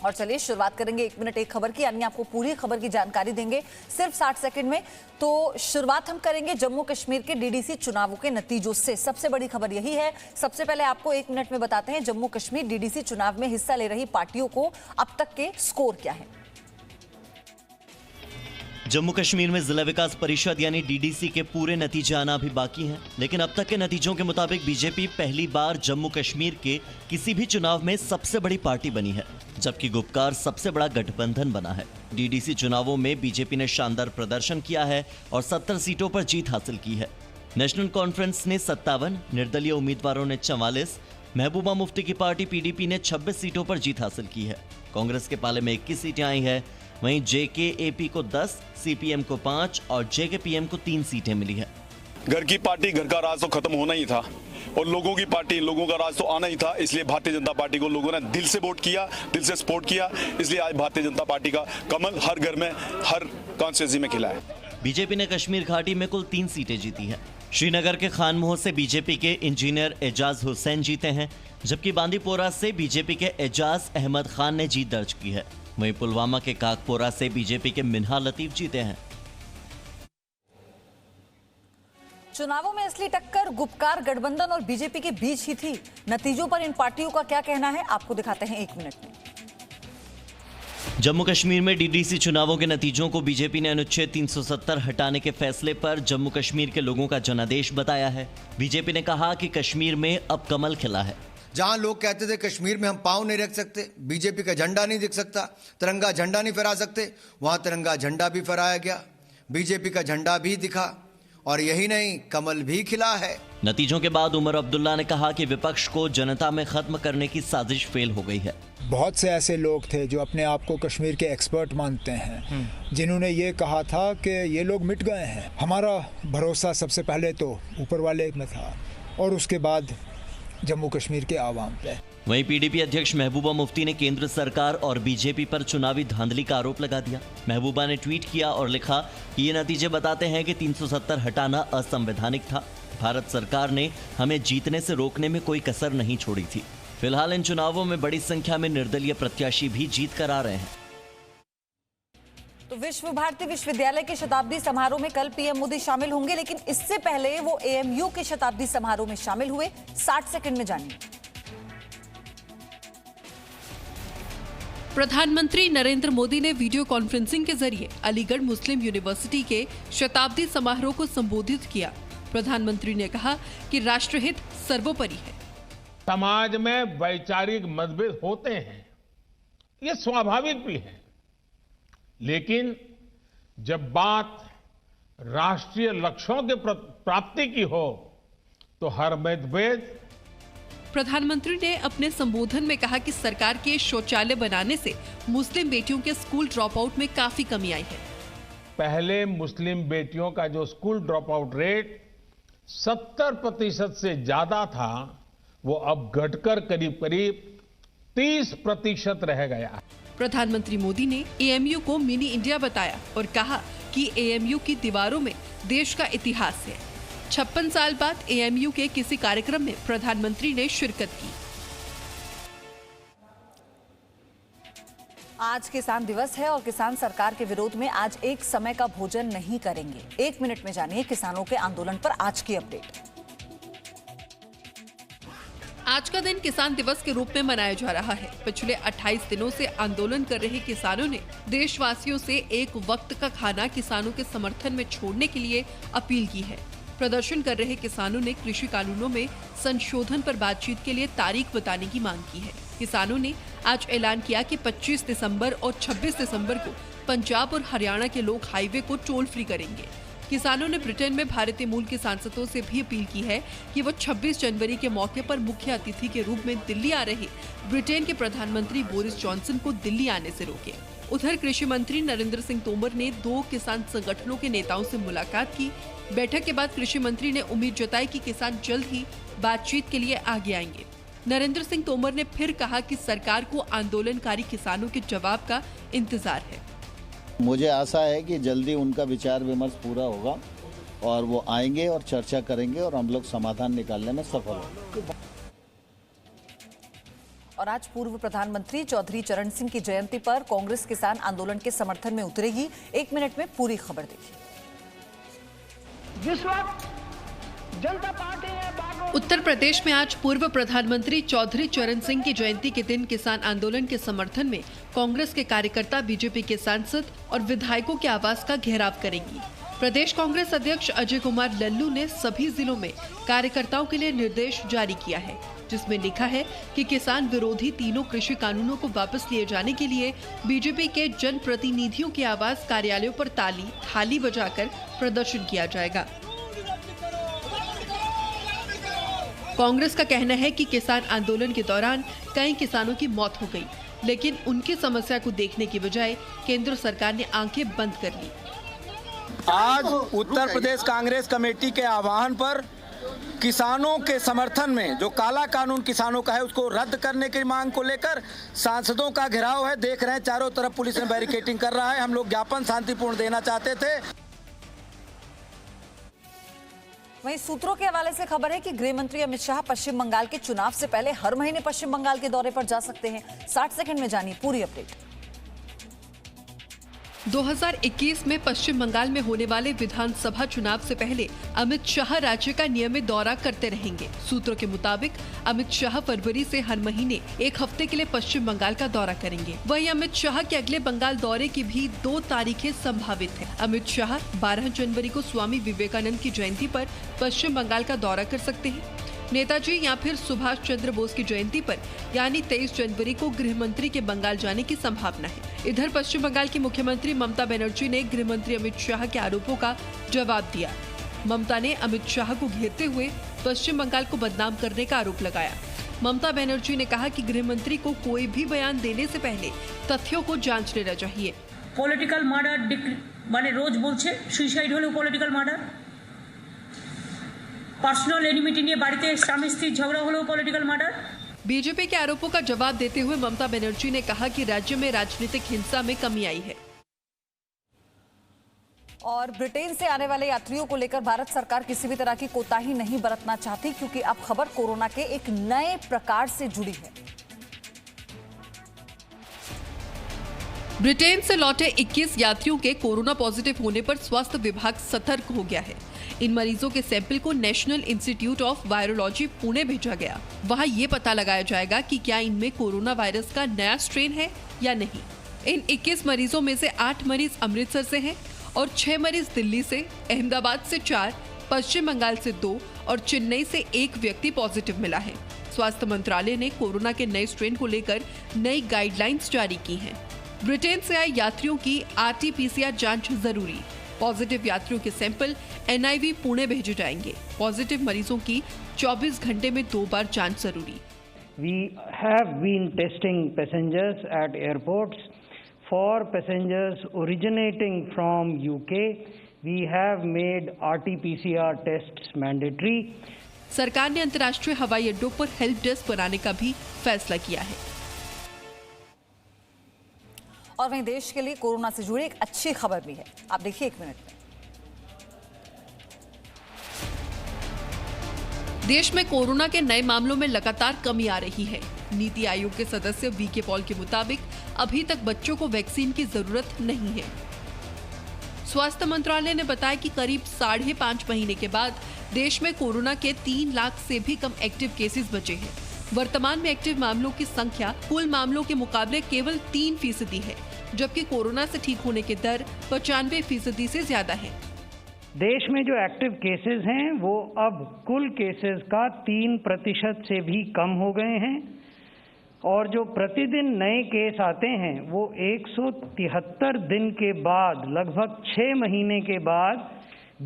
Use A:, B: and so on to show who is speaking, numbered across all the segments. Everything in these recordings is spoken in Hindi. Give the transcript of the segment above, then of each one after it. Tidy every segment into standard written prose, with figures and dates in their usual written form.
A: और चलिए शुरुआत करेंगे 1 मिनट 1 खबर की, यानी आपको पूरी खबर की जानकारी देंगे सिर्फ 60 सेकंड में। तो शुरुआत हम करेंगे जम्मू कश्मीर के डीडीसी चुनावों के नतीजों से। सबसे बड़ी खबर यही है। सबसे पहले आपको 1 मिनट में बताते हैं जम्मू कश्मीर डीडीसी चुनाव में हिस्सा ले रही पार्टियों को अब तक के स्कोर क्या है।
B: जम्मू कश्मीर में जिला विकास परिषद यानी डीडीसी के पूरे नतीजे आना अभी बाकी हैं, लेकिन अब तक के नतीजों के मुताबिक बीजेपी पहली बार जम्मू कश्मीर के किसी भी चुनाव में सबसे बड़ी पार्टी बनी है, जबकि गुपकार सबसे बड़ा गठबंधन बना है। डीडीसी चुनावों में बीजेपी ने शानदार प्रदर्शन किया है और 70 सीटों पर जीत हासिल की है। नेशनल कॉन्फ्रेंस ने 57, निर्दलीय उम्मीदवारों ने 44, महबूबा मुफ्ती की पार्टी पीडीपी ने 26 सीटों पर जीत हासिल की है। कांग्रेस के पाले में 21 सीटें आई है, वहीं जेकेएपी को 10, सीपीएम को 5 और जेकेपीएम को 3 सीटें मिली है।
C: घर की पार्टी, घर का राज तो खत्म होना ही था और लोगों की पार्टी, लोगों का राज तो आना ही था। इसलिए भारतीय जनता पार्टी को लोगों ने दिल से वोट किया, दिल से सपोर्ट किया। इसलिए आज भारतीय जनता पार्टी का कमल हर घर में, हर कॉन्स्टिट्यूंसी में खिला है।
B: बीजेपी ने कश्मीर घाटी में कुल 3 सीटें जीती हैं। श्रीनगर के खानमोह से बीजेपी के इंजीनियर एजाज हुसैन जीते हैं, जबकि बांदीपोरा से बीजेपी के एजाज अहमद खान ने जीत दर्ज की है। वहीं पुलवामा के काकपोरा से बीजेपी के मिन्हा लतीफ जीते हैं।
A: चुनावों में असली टक्कर गुपकार गठबंधन और बीजेपी के बीच ही थी। नतीजों पर इन पार्टियों का क्या कहना है, आपको दिखाते हैं 1 मिनट में।
B: जम्मू कश्मीर में डीडीसी चुनावों के नतीजों को बीजेपी ने अनुच्छेद 370 हटाने के फैसले पर जम्मू कश्मीर के लोगों का जनादेश बताया है। बीजेपी ने कहा कि कश्मीर में अब कमल खिला है।
D: जहां लोग कहते थे कश्मीर में हम पांव नहीं रख सकते, बीजेपी का झंडा नहीं दिख सकता, तिरंगा झंडा नहीं फहरा सकते, वहां तिरंगा झंडा भी फहराया गया, बीजेपी का झंडा भी दिखा और यही नहीं, कमल भी खिला है।
B: नतीजों के बाद उमर अब्दुल्ला ने कहा कि विपक्ष को जनता में खत्म करने की साजिश फेल हो गई है।
E: बहुत से ऐसे लोग थे जो अपने आप को कश्मीर के एक्सपर्ट मानते हैं, जिन्होंने ये कहा था कि ये लोग मिट गए हैं। हमारा भरोसा सबसे पहले तो ऊपर वाले में था और उसके बाद जम्मू कश्मीर के आवाम पे।
B: वहीं पीडीपी अध्यक्ष महबूबा मुफ्ती ने केंद्र सरकार और बीजेपी पर चुनावी धांधली का आरोप लगा दिया। महबूबा ने ट्वीट किया और लिखा कि ये नतीजे बताते हैं कि 370 हटाना असंवैधानिक था। भारत सरकार ने हमें जीतने से रोकने में कोई कसर नहीं छोड़ी थी। फिलहाल इन चुनावों में बड़ी संख्या में निर्दलीय प्रत्याशी भी जीत कर आ रहे हैं।
A: तो विश्व भारती विश्वविद्यालय के शताब्दी समारोह में कल पीएम मोदी शामिल होंगे, लेकिन इससे पहले वो एएमयू के शताब्दी समारोह में शामिल हुए। 60 सेकंड में जानिए।
F: प्रधानमंत्री नरेंद्र मोदी ने वीडियो कॉन्फ्रेंसिंग के जरिए अलीगढ़ मुस्लिम यूनिवर्सिटी के शताब्दी समारोह को संबोधित किया। प्रधानमंत्री ने कहा कि राष्ट्रहित सर्वोपरि है।
G: समाज में वैचारिक मतभेद होते हैं, ये स्वाभाविक भी है, लेकिन जब बात राष्ट्रीय लक्ष्यों के प्राप्ति की हो तो हर मतभेद।
F: प्रधानमंत्री ने अपने संबोधन में कहा कि सरकार के शौचालय बनाने से मुस्लिम बेटियों के स्कूल ड्रॉप आउट में काफी कमी आई है।
G: पहले मुस्लिम बेटियों का जो स्कूल ड्रॉप आउट रेट 70% से ज्यादा था, वो अब घटकर करीब करीब 30% रह गया।
F: प्रधानमंत्री मोदी ने एएमयू को मिनी इंडिया बताया और कहा कि एएमयू की दीवारों में देश का इतिहास है। 56 साल बाद एएमयू के किसी कार्यक्रम में प्रधानमंत्री ने शिरकत की।
A: आज किसान दिवस है और किसान सरकार के विरोध में आज एक समय का भोजन नहीं करेंगे। 1 मिनट में जानिए किसानों के आंदोलन पर आज की अपडेट।
F: आज का दिन किसान दिवस के रूप में मनाया जा रहा है। पिछले 28 दिनों से आंदोलन कर रहे किसानों ने देशवासियों से एक वक्त का खाना किसानों के समर्थन में छोड़ने के लिए अपील की है। प्रदर्शन कर रहे किसानों ने कृषि कानूनों में संशोधन पर बातचीत के लिए तारीख बताने की मांग की है। किसानों ने आज ऐलान किया कि 25 दिसंबर और 26 दिसंबर को पंजाब और हरियाणा के लोग हाईवे को टोल फ्री करेंगे। किसानों ने ब्रिटेन में भारतीय मूल के सांसदों से भी अपील की है कि वो 26 जनवरी के मौके पर मुख्य अतिथि के रूप में दिल्ली आ रहे ब्रिटेन के प्रधानमंत्री बोरिस जॉनसन को दिल्ली आने से रोके। उधर कृषि मंत्री नरेंद्र सिंह तोमर ने 2 किसान संगठनों के नेताओं से मुलाकात की। बैठक के बाद कृषि मंत्री ने उम्मीद जताई कि किसान जल्द ही बातचीत के लिए आगे आएंगे। नरेंद्र सिंह तोमर ने फिर कहा कि सरकार को आंदोलनकारी किसानों के जवाब का इंतजार है।
H: मुझे आशा है कि जल्दी उनका विचार विमर्श पूरा होगा और वो आएंगे और चर्चा करेंगे और हम लोग समाधान निकालने में सफल होंगे।
A: और आज पूर्व प्रधानमंत्री चौधरी चरण सिंह की जयंती पर कांग्रेस किसान आंदोलन के समर्थन में उतरेगी। 1 मिनट में पूरी खबर देखिए।
I: जिस वक्त जनता पार्टी ने
F: उत्तर प्रदेश में आज पूर्व प्रधानमंत्री चौधरी चरण सिंह की जयंती के दिन किसान आंदोलन के समर्थन में कांग्रेस के कार्यकर्ता बीजेपी के सांसद और विधायकों के आवास का घेराव करेंगी। प्रदेश कांग्रेस अध्यक्ष अजय कुमार लल्लू ने सभी जिलों में कार्यकर्ताओं के लिए निर्देश जारी किया है, जिसमें लिखा है कि किसान विरोधी तीनों कृषि कानूनों को वापस लिए जाने के लिए बीजेपी के जनप्रतिनिधियों के आवास कार्यालयों पर ताली थाली बजाकर प्रदर्शन किया जाएगा। कांग्रेस का कहना है कि किसान आंदोलन के दौरान कई किसानों की मौत हो गई, लेकिन उनकी समस्या को देखने की बजाय केंद्र सरकार ने आंखें बंद कर ली।
J: आज उत्तर प्रदेश कांग्रेस कमेटी के आह्वान पर किसानों के समर्थन में जो काला कानून किसानों का है उसको रद्द करने की मांग को लेकर सांसदों का घेराव है। देख रहे हैं चारों तरफ पुलिस ने बैरिकेडिंग कर रहा है। हम लोग ज्ञापन शांतिपूर्ण देना चाहते थे।
A: वहीं सूत्रों के हवाले से खबर है कि गृह मंत्री अमित शाह पश्चिम बंगाल के चुनाव से पहले हर महीने पश्चिम बंगाल के दौरे पर जा सकते हैं। 60 सेकंड में जानिए पूरी अपडेट।
F: 2021 में पश्चिम बंगाल में होने वाले विधानसभा चुनाव से पहले अमित शाह राज्य का नियमित दौरा करते रहेंगे। सूत्रों के मुताबिक अमित शाह फरवरी से हर महीने 1 हफ्ते के लिए पश्चिम बंगाल का दौरा करेंगे। वहीं अमित शाह के अगले बंगाल दौरे की भी 2 तारीखें संभावित है। अमित शाह 12 जनवरी को स्वामी विवेकानंद की जयंती पर पश्चिम बंगाल का दौरा कर सकते हैं। नेताजी या फिर सुभाष चंद्र बोस की जयंती पर यानी 23 जनवरी को गृह मंत्री के बंगाल जाने की संभावना है। इधर पश्चिम बंगाल की मुख्यमंत्री ममता बनर्जी ने गृह मंत्री अमित शाह के आरोपों का जवाब दिया। ममता ने अमित शाह को घेरते हुए पश्चिम बंगाल को बदनाम करने का आरोप लगाया। ममता बनर्जी ने कहा कि गृह मंत्री को कोई भी बयान देने से पहले तथ्यों को जांच लेना चाहिए।
I: पॉलिटिकल मार्डर माने रोज बोलছে सुसाइड হলো पॉलिटिकल मार्डर, पर्सनल एनिमिटी নিয়ে বাড়িতে স্বামী স্ত্রী ঝগড়া হলো पॉलिटिकल मार्डर।
F: बीजेपी के आरोपों का जवाब देते हुए ममता बनर्जी ने कहा कि राज्य में राजनीतिक हिंसा में कमी आई है।
A: और ब्रिटेन से आने वाले यात्रियों को लेकर भारत सरकार किसी भी तरह की कोताही नहीं बरतना चाहती, क्योंकि अब खबर कोरोना के एक नए प्रकार से जुड़ी है।
F: ब्रिटेन से लौटे 21 यात्रियों के कोरोना पॉजिटिव होने पर स्वास्थ्य विभाग सतर्क हो गया है। इन मरीजों के सैंपल को national institute of virology Pune भेजा गया। वहां ये पता लगाया जाएगा कि क्या इनमें कोरोना वायरस का नया स्ट्रेन है या नहीं। इन 21 मरीजों में से 8 मरीज अमृतसर से हैं और 6 मरीज दिल्ली से, अहमदाबाद से 4, पश्चिम बंगाल से 2 और चेन्नई से 1 व्यक्ति पॉजिटिव मिला है। स्वास्थ्य मंत्रालय ने कोरोना के नए स्ट्रेन को लेकर नई गाइडलाइंस जारी की हैं। ब्रिटेन से आए यात्रियों की RT-PCR जांच जरूरी। पॉजिटिव यात्रियों के सैंपल NIV पुणे भेजे जाएंगे। पॉजिटिव मरीजों की 24 घंटे में 2 बार जांच जरूरी।
K: We have been testing passengers at airports. For passengers originating from UK, we have made RT-PCR tests mandatory.
F: सरकार ने अंतर्राष्ट्रीय हवाई अड्डों पर हेल्प डेस्क बनाने का भी फैसला किया है।
A: और वहीं देश के लिए कोरोना से जुड़ी एक अच्छी खबर भी है, आप देखिए 1 मिनट में।
F: देश में कोरोना के नए मामलों में लगातार कमी आ रही है। नीति आयोग के सदस्य VK पॉल के मुताबिक अभी तक बच्चों को वैक्सीन की जरूरत नहीं है। स्वास्थ्य मंत्रालय ने बताया कि करीब 5.5 महीने के बाद देश में कोरोना के 3 लाख से भी कम एक्टिव केसेस बचे हैं। वर्तमान में एक्टिव मामलों की संख्या कुल मामलों के मुकाबले केवल 3% है, जबकि कोरोना से ठीक होने की दर 95% से ज्यादा है।
K: देश में जो एक्टिव केसेस हैं वो अब कुल केसेस का 3% से भी कम हो गए हैं और जो प्रतिदिन नए केस आते हैं वो 173 दिन के बाद, लगभग 6 महीने के बाद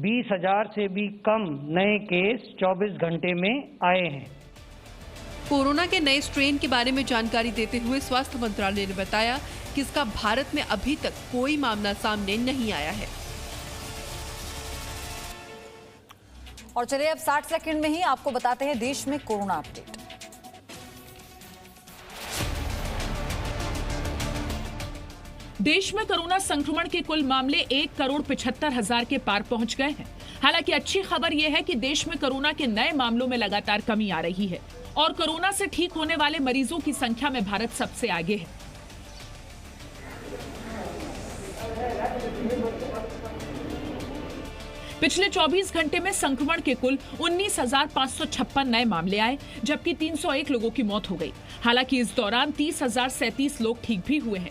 K: 20,000 से भी कम नए केस 24 घंटे में आए हैं।
F: कोरोना के नए स्ट्रेन के बारे में जानकारी देते हुए स्वास्थ्य मंत्रालय ने बताया कि इसका भारत में अभी तक कोई मामला सामने नहीं आया है।
A: और चलिए अब 60 सेकंड में ही आपको बताते हैं देश में कोरोना अपडेट।
L: देश में कोरोना संक्रमण के कुल मामले 1,75,00,000 के पार पहुंच गए हैं। हालांकि अच्छी खबर यह है कि देश में कोरोना के नए मामलों में लगातार कमी आ रही है। और कोरोना से ठीक होने वाले मरीजों की संख्या में भारत सबसे आगे है। पिछले 24 घंटे में संक्रमण के कुल 19,556 नए मामले आए, जबकि 301 लोगों की मौत हो गई। हालांकि इस दौरान 30,037 लोग ठीक भी हुए हैं।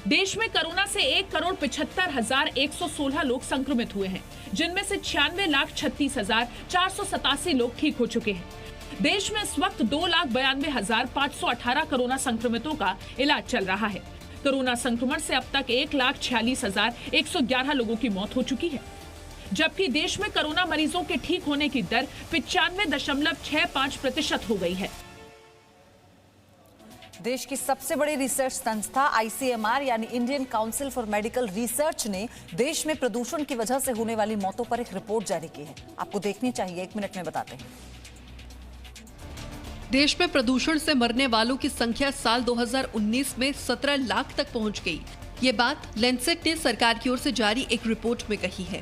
L: देश में कोरोना से 1,75,116 लोग संक्रमित हुए हैं, जिनमें से 96,36,487 लोग ठीक हो चुके हैं। देश में इस वक्त 2,92,518 कोरोना संक्रमितों का इलाज चल रहा है। कोरोना संक्रमण से अब तक 1,46,111 लोगों की मौत हो चुकी है, जबकि देश में कोरोना मरीजों के ठीक होने की दर 95.65% हो गई है।
A: देश की सबसे बड़ी रिसर्च संस्था ICMR यानी Indian council for medical research ने देश में प्रदूषण की वजह से होने वाली मौतों पर एक रिपोर्ट जारी की है। आपको देखनी चाहिए, 1 मिनट में बताते हैं।
F: देश में प्रदूषण से मरने वालों की संख्या साल 2019 में 17 लाख तक पहुंच गई। ये बात लैंसेट ने सरकार की ओर से जारी एक रिपोर्ट में कही है।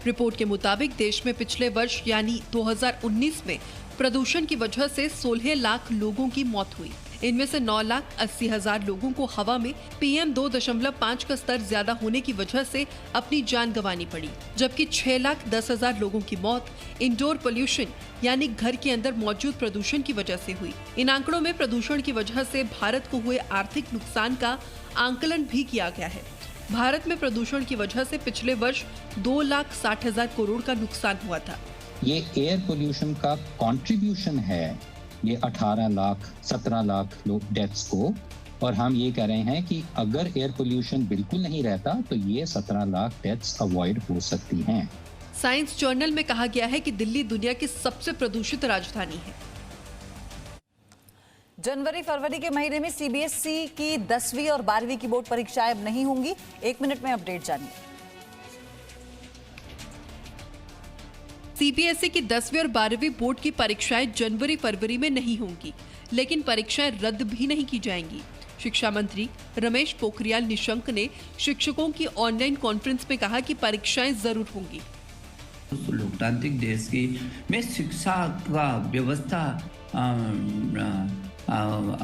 F: रिपोर्ट के मुताबिक देश में पिछले वर्ष यानी 2019 में प्रदूषण की वजह से 16 लाख लोगों की मौत हुई। इनमें से 9,80,000 लोगों को हवा में PM 2.5 का स्तर ज्यादा होने की वजह से अपनी जान गंवानी पड़ी, जबकि 6,10,000 लोगों की मौत इंडोर पोल्यूशन यानी घर के अंदर मौजूद प्रदूषण की वजह से हुई। इन आंकड़ों में प्रदूषण की वजह से भारत को हुए आर्थिक नुकसान का आंकलन भी किया गया है। भारत में प्रदूषण की वजह से पिछले वर्ष 2,60,000 करोड़ का नुकसान हुआ था।
M: ये एयर पोल्यूशन का कंट्रीब्यूशन है, ये 18 लाख 17 लाख लोग डेथ्स को, और हम ये कह रहे हैं कि अगर एयर पोल्यूशन बिल्कुल नहीं रहता तो ये 17 लाख डेथ्स अवॉइड हो सकती हैं।
F: साइंस जर्नल में कहा गया है कि दिल्ली दुनिया की सबसे प्रदूषित राजधानी है।
A: जनवरी-फरवरी के महीने में CBSE की 10वीं और 12वीं की बोर्ड परीक्षाएं अब नहीं होंगी। 1 मिनट में अपडेट जानिए।
F: CBSE की 10वीं और 12वीं बोर्ड की परीक्षाएं जनवरी-फरवरी में नहीं होंगी, लेकिन परीक्षाएं रद्द भी नहीं की जाएंगी। शिक्षा मंत्री रमेश पोखरियाल निशंक ने शिक्षकों की ऑनलाइन कॉन्फ्रेंस में कहा कि परीक्षाएं जरूर होंगी।
N: लोकतांत्रिक देश की में शिक्षा का व्यवस्था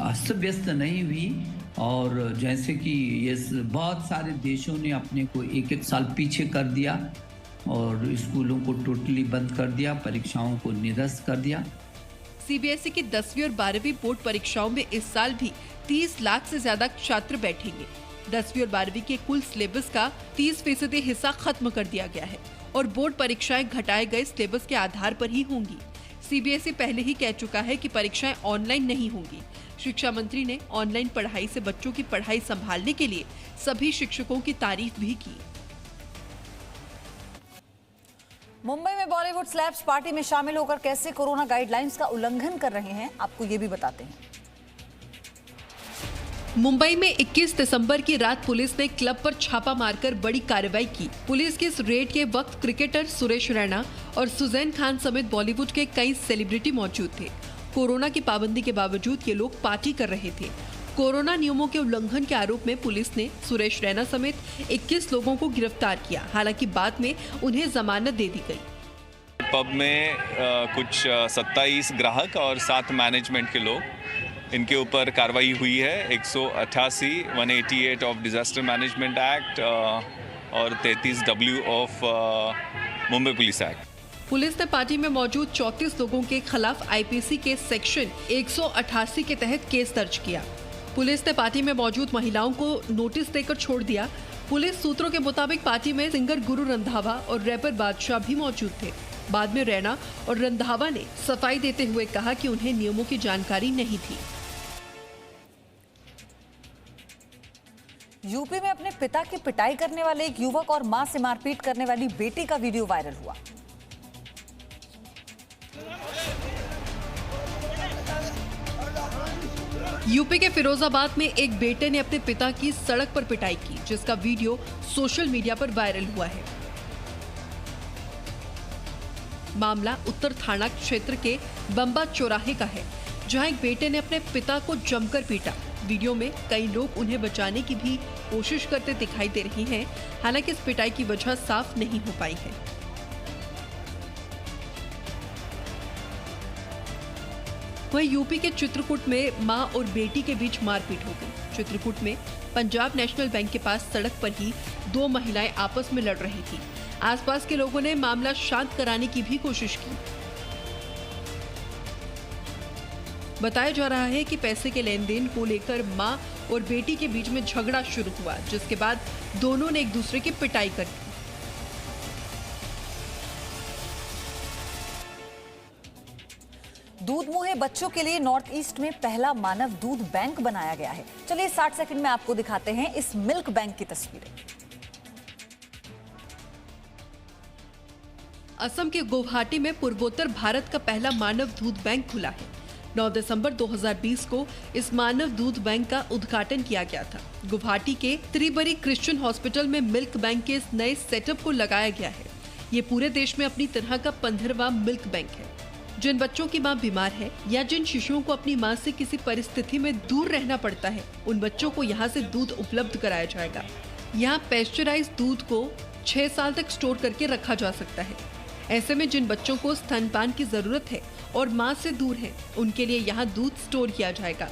N: अस्त व्यस्त नहीं हुई, और जैसे कि ये बहुत सारे देशों ने अपने को 1-1 साल पीछे कर दिया और स्कूलों को टोटली बंद कर दिया, परीक्षाओं को निरस्त कर दिया।
F: CBSE की 10वीं और 12वीं बोर्ड परीक्षाओं में इस साल भी 30 लाख से ज्यादा छात्र बैठेंगे। 10वीं और 12वीं के कुल सिलेबस का 30% हिस्सा खत्म कर दिया गया है और बोर्ड परीक्षाएं घटाए गए सिलेबस के आधार पर ही होंगी। CBSE पहले ही कह चुका है कि परीक्षाएं ऑनलाइन नहीं होंगी। शिक्षा मंत्री ने ऑनलाइन पढ़ाई से बच्चों की पढ़ाई संभालने के लिए सभी शिक्षकों की तारीफ भी की।
A: मुंबई में बॉलीवुड स्लैब्स पार्टी में शामिल होकर कैसे कोरोना गाइडलाइंस का उल्लंघन कर रहे हैं, आपको ये भी बताते हैं।
F: मुंबई में 21 दिसंबर की रात पुलिस ने क्लब पर छापा मारकर बड़ी कार्रवाई की। पुलिस की इस रेड के वक्त क्रिकेटर सुरेश रैना और सुजैन खान समेत बॉलीवुड के कई सेलिब्रिटी मौजूद थे। कोरोना की पाबंदी के बावजूद ये लोग पार्टी कर रहे थे। कोरोना नियमों के उल्लंघन के आरोप में पुलिस ने सुरेश रैना समेत 21 लोगों को गिरफ्तार किया। हालांकि बाद में उन्हें जमानत दे दी गई।
O: पब में कुछ 27 ग्राहक और 7 मैनेजमेंट के लोग, इनके ऊपर कार्रवाई हुई है। 188, 188 ऑफ डिजास्टर मैनेजमेंट एक्ट और 33W of Mumbai police act.
F: Police ने पार्टी में मौजूद 34 लोगों के खिलाफ IPC के सेक्शन 188 के तहत केस दर्ज किया। पुलिस ने पार्टी में मौजूद महिलाओं को नोटिस देकर छोड़ दिया। पुलिस सूत्रों के मुताबिक पार्टी में सिंगर गुरु रंधावा और रैपर बादशाह भी मौजूद थे। बाद में रैना और रंधावा ने सफाई देते हुए कहा कि उन्हें नियमों की जानकारी नहीं थी।
A: यूपी में अपने पिता की पिटाई करने वाले एक युवक और मां से मारपीट करने वाली बेटी का वीडियो वायरल हुआ।
F: यूपी के फिरोजाबाद में एक बेटे ने अपने पिता की सड़क पर पिटाई की, जिसका वीडियो सोशल मीडिया पर वायरल हुआ है। मामला उत्तर थाना क्षेत्र के बम्बा चौराहे का है, जहां एक बेटे ने अपने पिता को जमकर पीटा। वीडियो में कई लोग उन्हें बचाने की भी कोशिश करते दिखाई दे रही हैं। हालांकि इस पिटाई की वजह साफ नहीं हो पाई है। वहीं यूपी के चित्रकूट में मां और बेटी के बीच मारपीट हो गई। चित्रकूट में पंजाब नेशनल बैंक के पास सड़क पर ही दो महिलाएं आपस में लड़ रही थी। आसपास के लोगों ने मामला शांत कराने की भी कोशिश की। बताया जा रहा है कि पैसे के लेन देन को लेकर मां और बेटी के बीच में झगड़ा शुरू हुआ, जिसके बाद दोनों ने एक दूसरे की पिटाई कर दी।
A: दूध मुहे बच्चों के लिए नॉर्थ ईस्ट में पहला मानव दूध बैंक बनाया गया है। चलिए 60 सेकंड में आपको दिखाते हैं इस मिल्क बैंक की तस्वीरें।
F: असम के गुवाहाटी में पूर्वोत्तर भारत का पहला मानव दूध बैंक खुला है। 9 दिसंबर 2020 को इस मानव दूध बैंक का उद्घाटन किया गया था। गुवाहाटी के त्रिबरी क्रिश्चियन हॉस्पिटल में मिल्क बैंक के इस नए सेटअप को लगाया गया है। ये पूरे देश में अपनी तरह का 15वां मिल्क बैंक है। जिन बच्चों की मां बीमार है या जिन शिशुओं को अपनी मां से किसी परिस्थिति में दूर रहना पड़ता है, उन बच्चों को यहां से दूध उपलब्ध कराया जाएगा। यहां पेस्चराइज्ड दूध को 6 साल तक स्टोर करके रखा जा सकता है। ऐसे में जिन बच्चों को स्तनपान की जरूरत है और मां से दूर हैं, उनके लिए यहाँ दूध स्टोर किया जाएगा।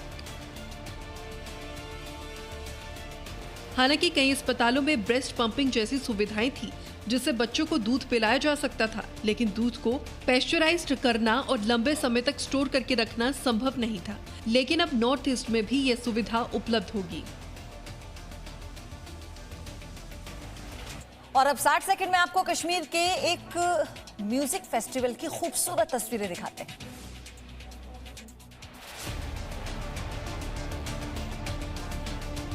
F: हालांकि कई अस्पतालों में ब्रेस्ट पंपिंग जैसी सुविधाएं थी, जिससे बच्चों को दूध पिलाया जा सकता था, लेकिन दूध को पेस्चराइज्ड करना और लंबे समय तक स्टोर करके रखना संभव नहीं था। लेकिन अब नॉर्थ ईस्ट में भी यह सुविधा उपलब्ध होगी।
A: और अब 60 सेकंड में आपको कश्मीर के एक म्यूजिक फेस्टिवल की खूबसूरत तस्वीरें दिखाते हैं।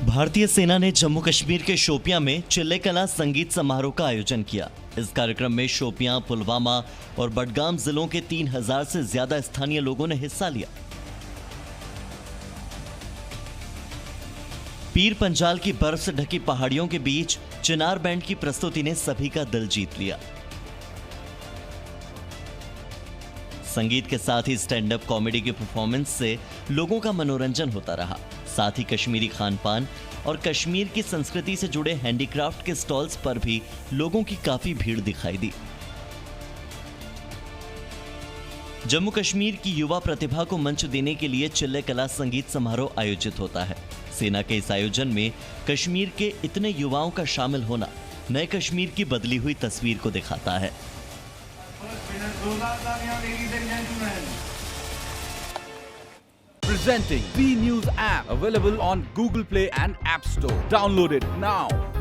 B: भारतीय सेना ने जम्मू कश्मीर के शोपियां में चिल्ले कला संगीत समारोह का आयोजन किया। इस कार्यक्रम में शोपियां, पुलवामा और बडगाम जिलों के 3000 से ज्यादा स्थानीय लोगों ने हिस्सा लिया। पीर पंजाल की बर्फ से ढकी पहाड़ियों के बीच चिनार बैंड की प्रस्तुति ने सभी का दिल जीत लिया। संगीत के साथ ही स्टैंड अप कॉमेडी की परफॉर्मेंस से लोगों का मनोरंजन होता रहा। साथ ही कश्मीरी खान पान और कश्मीर की संस्कृति से जुड़े हैंडीक्राफ्ट के स्टॉल्स पर भी लोगों की काफी भीड़ दिखाई दी। जम्मू कश्मीर की युवा प्रतिभा को मंच देने के लिए चिल्ले कला संगीत समारोह आयोजित होता है। सेना के इस आयोजन में कश्मीर के इतने युवाओं का शामिल होना नए कश्मीर की बदली हुई तस्वीर को दिखाता है।
P: Presenting B News app, available on Google Play and App Store. Download it now.